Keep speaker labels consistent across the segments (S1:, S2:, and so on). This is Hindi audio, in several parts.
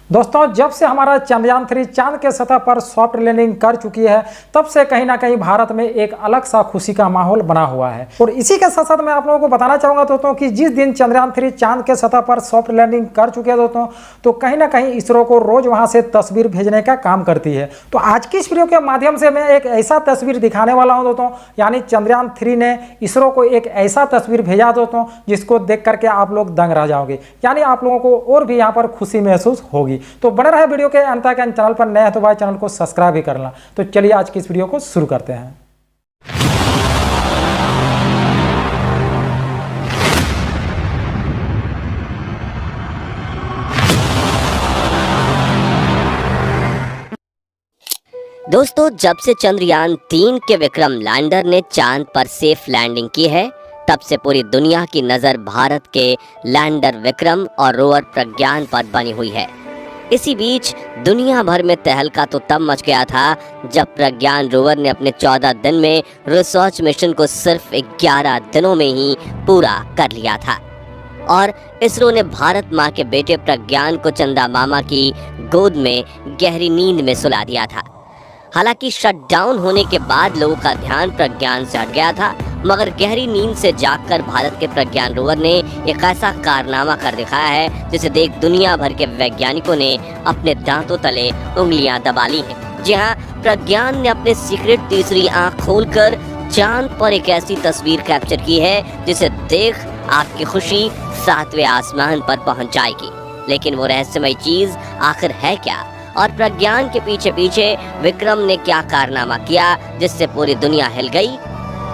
S1: दोस्तों, जब से हमारा चंद्रयान 3 चांद के सतह पर सॉफ्ट लैंडिंग कर चुकी है, तब से कहीं ना कहीं भारत में एक अलग सा खुशी का माहौल बना हुआ है। और इसी के साथ साथ मैं आप लोगों को बताना चाहूंगा दोस्तों कि जिस दिन चंद्रयान 3 चांद के सतह पर सॉफ्ट लैंडिंग कर चुके हैं दोस्तों, तो कहीं ना कहीं इसरो को रोज वहां से तस्वीर भेजने का काम करती है। तो आज की इस वीडियो के माध्यम से मैं एक ऐसा तस्वीर दिखाने वाला हूं दोस्तों, यानी चंद्रयान 3 ने इसरो को एक ऐसा तस्वीर भेजा दोस्तों, जिसको देख करके आप लोग दंग रह जाओगे, यानी आप लोगों को और भी यहाँ पर खुशी महसूस होगी। तो बने रहे वीडियो के अंत तक। चैनल पर नए हैं तो भाई चैनल को सब्सक्राइब भी करना। तो चलिए आज की इस वीडियो को शुरू करते हैं।
S2: दोस्तों, जब से चंद्रयान 3 के विक्रम लैंडर ने चांद पर सेफ लैंडिंग की है, तब से पूरी दुनिया की नज़र भारत के लैंडर विक्रम और रोवर प्रज्ञान पर बनी हुई है। इसी बीच दुनिया भर में तहलका तो तब मच गया था जब प्रज्ञान रोवर ने अपने 14 दिन में रिसर्च मिशन को सिर्फ 11 दिनों में ही पूरा कर लिया था और इसरो ने भारत माँ के बेटे प्रज्ञान को चंदा मामा की गोद में गहरी नींद में सुला दिया था। हालांकि शटडाउन होने के बाद लोगों का ध्यान प्रज्ञान से हट गया था, मगर गहरी नींद से जागकर भारत के प्रज्ञान रोवर ने एक ऐसा कारनामा कर दिखाया है जिसे देख दुनिया भर के वैज्ञानिकों ने अपने दांतों तले उंगलियां दबा ली हैं। जी हाँ, प्रज्ञान ने अपने सीक्रेट तीसरी आंख खोलकर चांद पर एक ऐसी तस्वीर कैप्चर की है जिसे देख आपकी खुशी 7वें आसमान पर पहुंच जाएगी। लेकिन वो रहस्यमय चीज आखिर है क्या, और प्रज्ञान के पीछे पीछे विक्रम ने क्या कारनामा किया जिससे पूरी दुनिया हिल गई?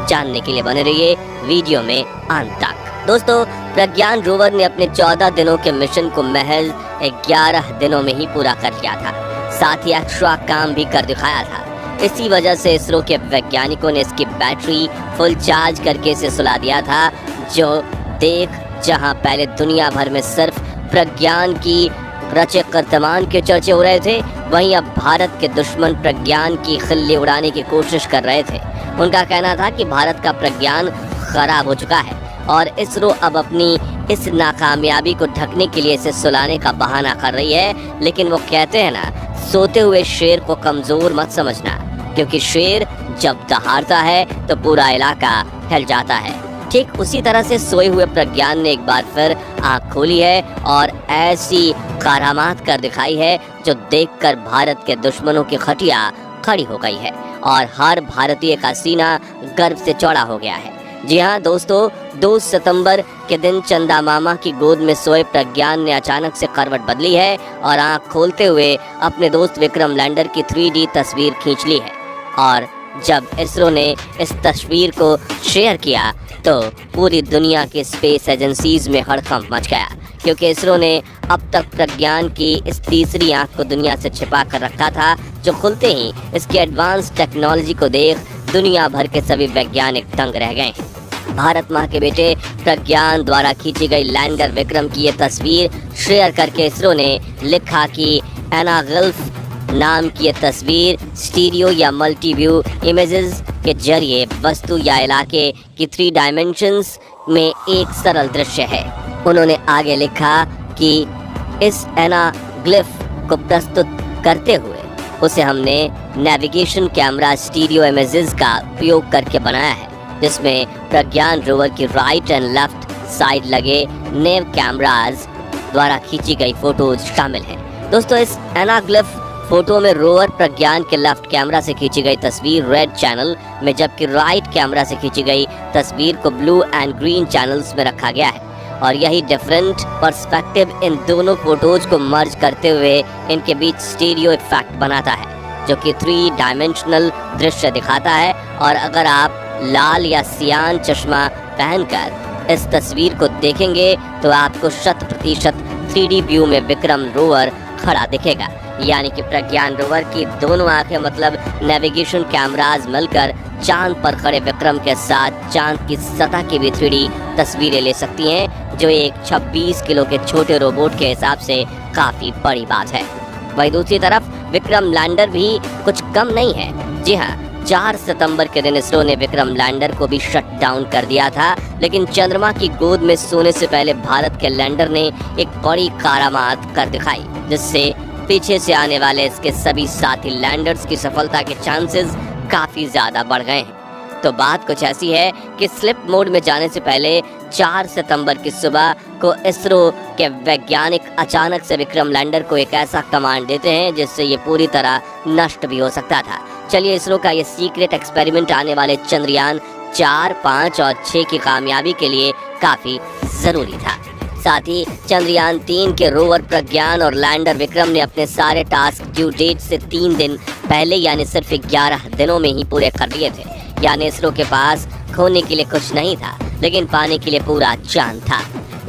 S2: जानने के लिए बने रहिए वीडियो में अंत तक। दोस्तों, प्रज्ञान रोवर ने अपने 14 दिनों के मिशन को महज 11 दिनों में ही पूरा कर लिया था, साथ ही एक्स्ट्रा काम भी कर दिखाया था। इसी वजह से इसरो के वैज्ञानिकों ने इसकी बैटरी फुल चार्ज करके इसे सुला दिया था, जो देख जहां पहले दुनिया भर में सिर्फ प्रज्ञान की रचे कीर्तिमान के चर्चे हो रहे थे, वहीं अब भारत के दुश्मन प्रज्ञान की खिल्ली उड़ाने की कोशिश कर रहे थे। उनका कहना था कि भारत का प्रज्ञान खराब हो चुका है और इसरो अब अपनी इस नाकामयाबी को ढकने के लिए इसे सुलाने का बहाना कर रही है। लेकिन वो कहते हैं ना, सोते हुए शेर को कमजोर मत समझना, क्योंकि शेर जब दहाड़ता है तो पूरा इलाका हिल जाता है। ठीक उसी तरह से सोए हुए प्रज्ञान ने एक बार फिर आंख खोली है और ऐसी करामात कर दिखाई है जो देखकर भारत के दुश्मनों की खटिया खड़ी हो गई है और हर भारतीय का सीना गर्व से चौड़ा हो गया है। जी हाँ दोस्तों, 2 सितंबर के दिन चंदा मामा की गोद में सोए प्रज्ञान ने अचानक से करवट बदली है और आंख खोलते हुए अपने दोस्त विक्रम लैंडर की 3D तस्वीर खींच ली है। और जब इसरो ने इस तस्वीर को शेयर किया तो पूरी दुनिया के स्पेस एजेंसीज में हड़कंप मच गया, क्योंकि इसरो ने अब तक प्रज्ञान की इस तीसरी आंख को दुनिया से छिपा कर रखा था, जो खुलते ही इसकी एडवांस टेक्नोलॉजी को देख दुनिया भर के सभी वैज्ञानिक दंग रह गए। भारत माँ के बेटे प्रज्ञान द्वारा खींची गई लैंडर विक्रम की ये तस्वीर शेयर करके इसरो ने लिखा कि एनागल्फ नाम की ये तस्वीर स्टीरियो या मल्टी व्यू इमेजेस के जरिए वस्तु या इलाके की 3 डायमेंशंस में एक सरल दृश्य है। उन्होंने आगे लिखा कि इस एनाग्लिफ को प्रस्तुत करते हुए उसे हमने नेविगेशन कैमरा स्टीरियो इमेजेस का उपयोग करके बनाया है, जिसमें प्रज्ञान रोवर की राइट एंड लेफ्ट साइड लगे नेव कैमराज द्वारा खींची गई फोटोज शामिल हैं। दोस्तों, इस एनाग्लिफ फोटो में रोवर प्रज्ञान के लेफ्ट कैमरा से खींची गई तस्वीर रेड चैनल में, जबकि राइट कैमरा से खींची गई तस्वीर को ब्लू एंड ग्रीन चैनल्स में रखा गया है। और यही डिफरेंट पर्सपेक्टिव इन दोनों फोटोज को मर्ज करते हुए इनके बीच स्टीरियो इफेक्ट बनाता है, जो कि 3 डायमेंशनल दृश्य दिखाता है। और अगर आप लाल या सियान चश्मा पहनकर इस तस्वीर को देखेंगे तो आपको 100% 3D व्यू में विक्रम रोवर खड़ा दिखेगा, यानी कि प्रज्ञान रोवर की दोनों आंखें मतलब नेविगेशन कैमराज मिलकर चांद पर खड़े विक्रम के साथ चांद की सतह की भी 3D तस्वीरें ले सकती हैं, जो एक 26 किलो के छोटे रोबोट के हिसाब से काफ़ी बड़ी बात है। वहीं दूसरी तरफ विक्रम लैंडर भी कुछ कम नहीं है। जी हाँ, 4 सितंबर के दिन इसरो ने विक्रम लैंडर को भी शट डाउन कर दिया था, लेकिन चंद्रमा की गोद में सोने से पहले भारत के लैंडर ने एक बड़ी करामात कर दिखाई। जिससे पीछे से आने वाले इसके सभी साथी लैंडर्स की सफलता के चांसेस काफ़ी ज़्यादा बढ़ गए हैं। तो बात कुछ ऐसी है कि स्लिप मोड में जाने से पहले 4 सितंबर की सुबह को इसरो के वैज्ञानिक अचानक से विक्रम लैंडर को एक ऐसा कमांड देते हैं जिससे ये पूरी तरह नष्ट भी हो सकता था। चलिए, इसरो का ये सीक्रेट एक्सपेरिमेंट आने वाले चंद्रयान 4, 5 और 6 की कामयाबी के लिए काफ़ी ज़रूरी था। साथ ही चंद्रयान 3 के रोवर प्रज्ञान और लैंडर विक्रम ने अपने सारे टास्क ड्यू डेट से 3 दिन पहले यानी सिर्फ 11 दिनों में ही पूरे कर लिए थे। यानी इसरो के पास खोने के लिए कुछ नहीं था, लेकिन पाने के लिए पूरा चांद था।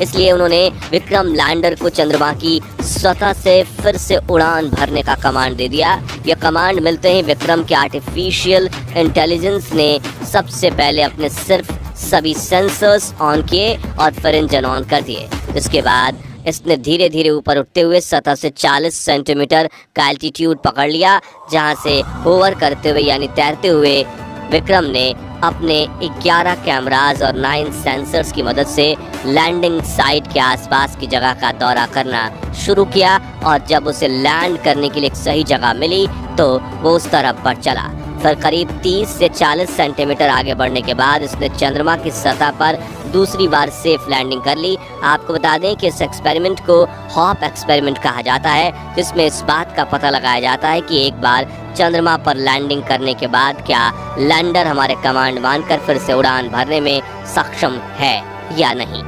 S2: इसलिए उन्होंने विक्रम लैंडर को चंद्रमा की सतह से फिर से उड़ान भरने का कमांड दे दिया। यह कमांड मिलते ही विक्रम के आर्टिफिशियल इंटेलिजेंस ने सबसे पहले अपने सिर्फ सभी सेंसर्स ऑन किए और फिर इंजन ऑन कर दिए। इसके बाद इसने धीरे धीरे ऊपर उठते हुए सतह से 40 सेंटीमीटर का एल्टीट्यूड पकड़ लिया, जहां से होवर करते हुए यानी तैरते हुए विक्रम ने अपने 11 कैमराज और 9 सेंसर्स की मदद से लैंडिंग साइट के आसपास की जगह का दौरा करना शुरू किया। और जब उसे लैंड करने के लिए एक सही जगह मिली तो वो उस तरफ बढ़ चला। फिर करीब 30 से 40 सेंटीमीटर आगे बढ़ने के बाद इसने चंद्रमा की सतह पर दूसरी बार सेफ लैंडिंग कर ली। आपको बता दें कि इस एक्सपेरिमेंट को हॉप एक्सपेरिमेंट कहा जाता है, जिसमें इस बात का पता लगाया जाता है कि एक बार चंद्रमा पर लैंडिंग करने के बाद क्या लैंडर हमारे कमांड मानकर फिर से उड़ान भरने में सक्षम है या नहीं।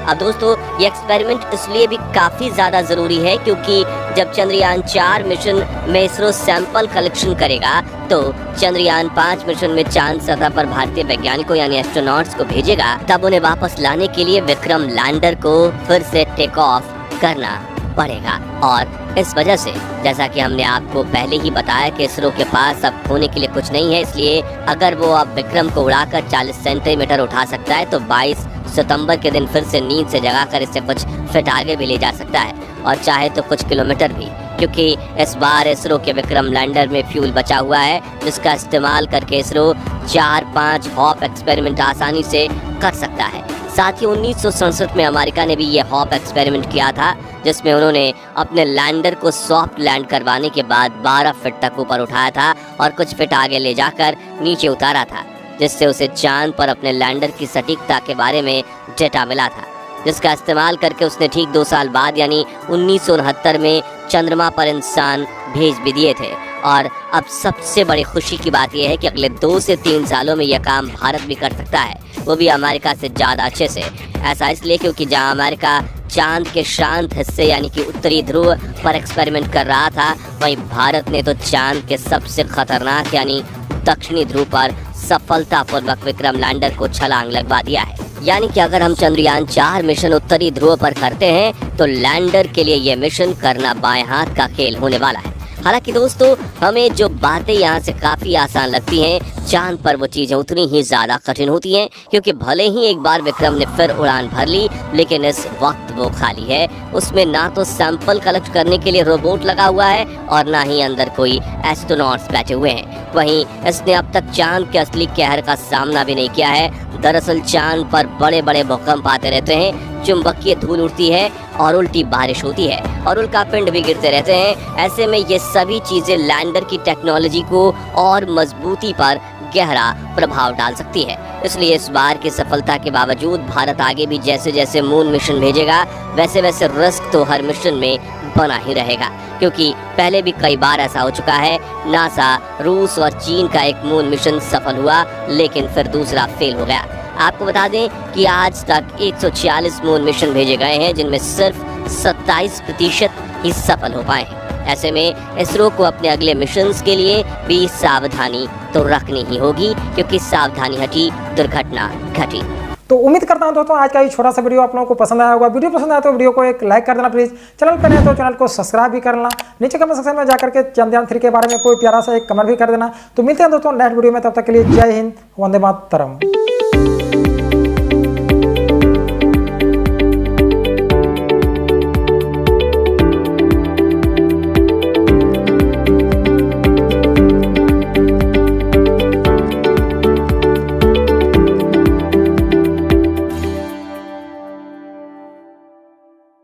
S2: अब दोस्तों, ये एक्सपेरिमेंट इसलिए भी काफ़ी ज़्यादा ज़रूरी है क्योंकि जब चंद्रयान 4 मिशन में इसरो सैंपल कलेक्शन करेगा तो चंद्रयान 5 मिशन में चांद सतह पर भारतीय वैज्ञानिकों यानी एस्ट्रोनॉट्स को भेजेगा, तब उन्हें वापस लाने के लिए विक्रम लैंडर को फिर से टेक ऑफ करना पड़ेगा। और इस वजह से जैसा कि हमने आपको पहले ही बताया कि इसरो के पास अब खोने के लिए कुछ नहीं है, इसलिए अगर वो अब विक्रम को उड़ाकर 40 सेंटीमीटर उठा सकता है तो 22 सितंबर के दिन फिर से नींद से जगाकर इसे कुछ फीट आगे भी ले जा सकता है, और चाहे तो कुछ किलोमीटर भी, क्योंकि इस बार इसरो के विक्रम लैंडर में फ्यूल बचा हुआ है, जिसका इस्तेमाल करके इसरो 4-5 हॉप एक्सपेरिमेंट आसानी से कर सकता है। साथ ही 1967 में अमेरिका ने भी ये हॉप एक्सपेरिमेंट किया था, जिसमें उन्होंने अपने लैंडर को सॉफ्ट लैंड करवाने के बाद 12 फीट तक ऊपर उठाया था और कुछ फीट आगे ले जाकर नीचे उतारा था, जिससे उसे चांद पर अपने लैंडर की सटीकता के बारे में डेटा मिला था, जिसका इस्तेमाल करके उसने ठीक 2 साल बाद यानी 1969 में चंद्रमा पर इंसान भेज भी दिए थे। और अब सबसे बड़ी खुशी की बात यह है कि अगले 2 से 3 सालों में यह काम भारत भी कर सकता है, वो भी अमेरिका से ज़्यादा अच्छे से। ऐसा इसलिए क्योंकि जहां अमेरिका चांद के शांत हिस्से यानी कि उत्तरी ध्रुव पर एक्सपेरिमेंट कर रहा था, वहीं भारत ने तो चांद के सबसे खतरनाक यानी दक्षिणी ध्रुव पर सफलतापूर्वक विक्रम लैंडर को छलांग लगवा दिया है। यानी कि अगर हम चंद्रयान 4 मिशन उत्तरी ध्रुव पर करते हैं तो लैंडर के लिए यह मिशन करना बाएं हाथ का खेल होने वाला है। हालांकि दोस्तों, हमें जो बातें यहाँ से काफ़ी आसान लगती हैं, चांद पर वो चीज़ें उतनी ही ज़्यादा कठिन होती हैं, क्योंकि भले ही एक बार विक्रम ने फिर उड़ान भर ली, लेकिन इस वक्त वो खाली है। उसमें ना तो सैंपल कलेक्ट करने के लिए रोबोट लगा हुआ है और ना ही अंदर कोई एस्ट्रोनॉट्स बैठे हुए हैं। वहीं इसने अब तक चांद के असली कहर का सामना भी नहीं किया है। दरअसल चांद पर बड़े बड़े भूकंप आते रहते हैं, चुंबकीय धूल उड़ती है और उल्टी बारिश होती है और उल्कापिंड भी गिरते रहते हैं। ऐसे में ये सभी चीज़ें लैंडर की टेक्नोलॉजी को और मजबूती पर गहरा प्रभाव डाल सकती है। इसलिए इस बार की सफलता के बावजूद भारत आगे भी जैसे जैसे मून मिशन भेजेगा, वैसे वैसे रिस्क तो हर मिशन में बना ही रहेगा, क्योंकि पहले भी कई बार ऐसा हो चुका है। नासा, रूस और चीन का एक मून मिशन सफल हुआ, लेकिन फिर दूसरा फेल हो गया। आपको बता दें कि आज तक 146 मून मिशन भेजे गए हैं, जिनमें सिर्फ 27% ही सफल हो पाए हैं। ऐसे में इसरो को अपने अगले मिशंस के लिए भी सावधानी तो रखनी ही होगी, क्योंकि सावधानी हटी दुर्घटना घटी।
S1: तो उम्मीद करता हूं दोस्तों आज का ये छोटा सा वीडियो आप लोगों को पसंद आया होगा। वीडियो पसंद आया तो वीडियो को एक लाइक कर देना प्लीज। चैनल पर नए तो चैनल को सब्सक्राइब भी कर लेना। नीचे कमेंट सेक्शन में जाकर के चंद्रयान 3 के बारे में कोई प्यारा सा एक कमेंट भी कर देना। तो मिलते हैं दोस्तों नेक्स्ट वीडियो में, तब तक के लिए जय हिंद, वंदे मातरम।